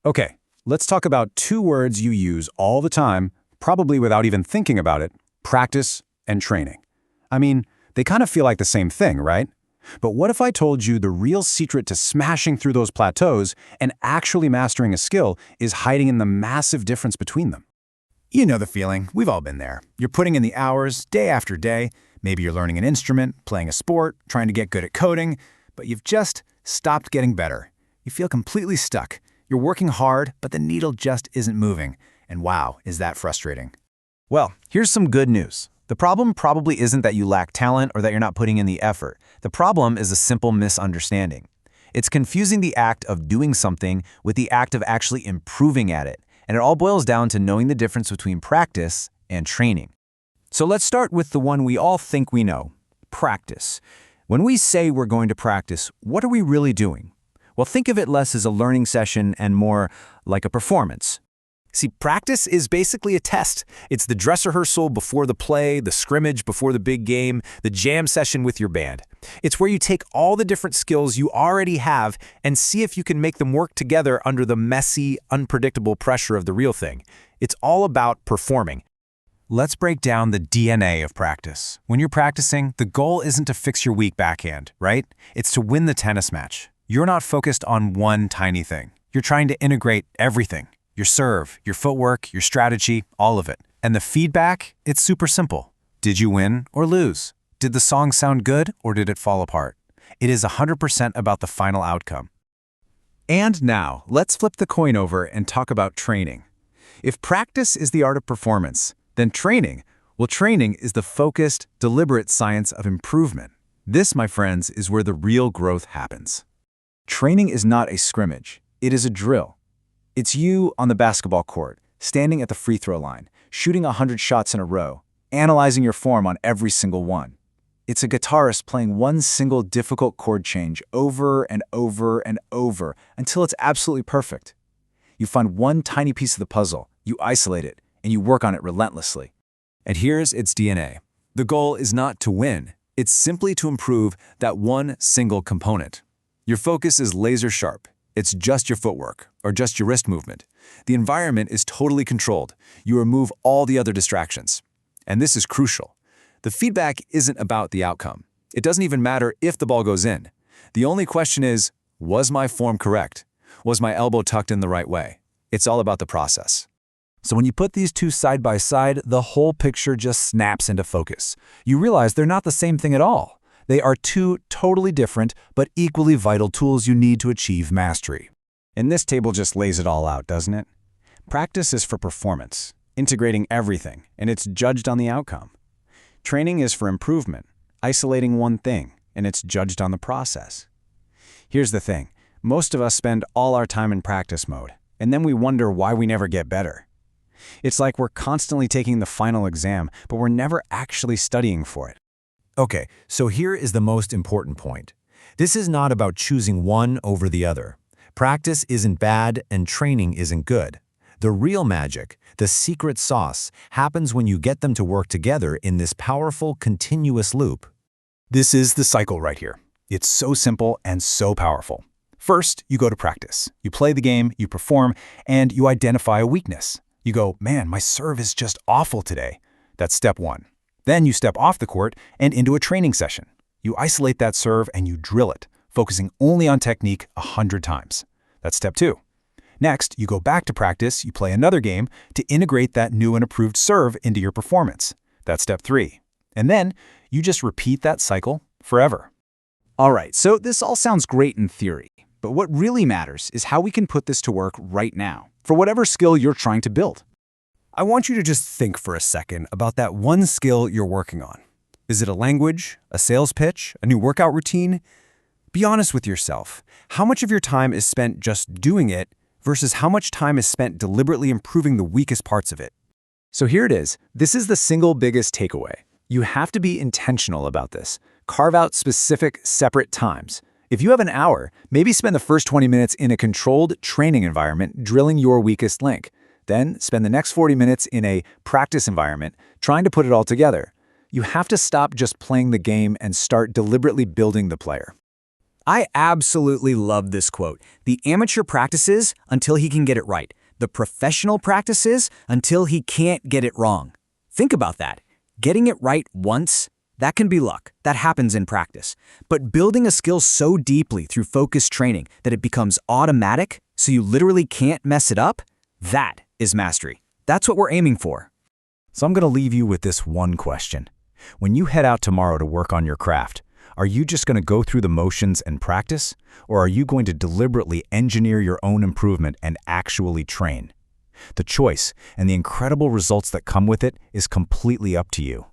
Okay, let's talk about two words you use all the time, probably without even thinking about it: practice and training. I mean, they kind of feel like the same thing, right? But what if I told you the real secret to smashing through those plateaus and actually mastering a skill is hiding in the massive difference between them? You know the feeling. We've all been there. You're putting in the hours, day after day. Maybe you're learning an instrument, playing a sport, trying to get good at coding, but you've just stopped getting better. You feel completely stuck. You're working hard, but the needle just isn't moving. And wow, is that frustrating. Well, here's some good news. The problem probably isn't that you lack talent or that you're not putting in the effort. The problem is a simple misunderstanding. It's confusing the act of doing something with the act of actually improving at it. And it all boils down to knowing the difference between practice and training. So let's start with the one we all think we know: practice. When we say we're going to practice, what are we really doing? Well, think of it less as a learning session and more like a performance. See, practice is basically a test. It's the dress rehearsal before the play, the scrimmage before the big game, the jam session with your band. It's where you take all the different skills you already have and see if you can make them work together under the messy, unpredictable pressure of the real thing. It's all about performing. Let's break down the DNA of practice. When you're practicing, the goal isn't to fix your weak backhand, right? It's to win the tennis match. You're not focused on one tiny thing. You're trying to integrate everything. Your serve, your footwork, your strategy, all of it. And the feedback, it's super simple. Did you win or lose? Did the song sound good or did it fall apart? It is 100% about the final outcome. And now, let's flip the coin over and talk about training. If practice is the art of performance, then training is the focused, deliberate science of improvement. This, my friends, is where the real growth happens. Training is not a scrimmage. It is a drill. It's you on the basketball court, standing at the free throw line, shooting 100 shots in a row, analyzing your form on every single one. It's a guitarist playing one single difficult chord change over and over and over until it's absolutely perfect. You find one tiny piece of the puzzle, you isolate it, and you work on it relentlessly. And here's its DNA. The goal is not to win. It's simply to improve that one single component. Your focus is laser sharp. It's just your footwork, or just your wrist movement. The environment is totally controlled. You remove all the other distractions. And this is crucial. The feedback isn't about the outcome. It doesn't even matter if the ball goes in. The only question is, was my form correct? Was my elbow tucked in the right way? It's all about the process. So when you put these two side by side, the whole picture just snaps into focus. You realize they're not the same thing at all. They are two totally different but equally vital tools you need to achieve mastery. And this table just lays it all out, doesn't it? Practice is for performance, integrating everything, and it's judged on the outcome. Training is for improvement, isolating one thing, and it's judged on the process. Here's the thing. Most of us spend all our time in practice mode, and then we wonder why we never get better. It's like we're constantly taking the final exam, but we're never actually studying for it. Okay, so here is the most important point. This is not about choosing one over the other. Practice isn't bad and training isn't good. The real magic, the secret sauce, happens when you get them to work together in this powerful, continuous loop. This is the cycle right here. It's so simple and so powerful. First, you go to practice. You play the game, you perform, and you identify a weakness. You go, man, my serve is just awful today. That's step one. Then you step off the court and into a training session. You isolate that serve and you drill it, focusing only on technique 100 times. That's step two. Next, you go back to practice, you play another game to integrate that new and improved serve into your performance. That's step three. And then you just repeat that cycle forever. All right, so this all sounds great in theory, but what really matters is how we can put this to work right now, for whatever skill you're trying to build. I want you to just think for a second about that one skill you're working on. Is it a language, a sales pitch, a new workout routine? Be honest with yourself. How much of your time is spent just doing it versus how much time is spent deliberately improving the weakest parts of it? So here it is. This is the single biggest takeaway. You have to be intentional about this. Carve out specific, separate times. If you have an hour, maybe spend the first 20 minutes in a controlled training environment drilling your weakest link. Then spend the next 40 minutes in a practice environment trying to put it all together. You have to stop just playing the game and start deliberately building the player. I absolutely love this quote. The amateur practices until he can get it right. The professional practices until he can't get it wrong. Think about that. Getting it right once, that can be luck. That happens in practice. But building a skill so deeply through focused training that it becomes automatic, so you literally can't mess it up, that is mastery. That's what we're aiming for. So I'm going to leave you with this one question. When you head out tomorrow to work on your craft, are you just going to go through the motions and practice, or are you going to deliberately engineer your own improvement and actually train? The choice and the incredible results that come with it is completely up to you.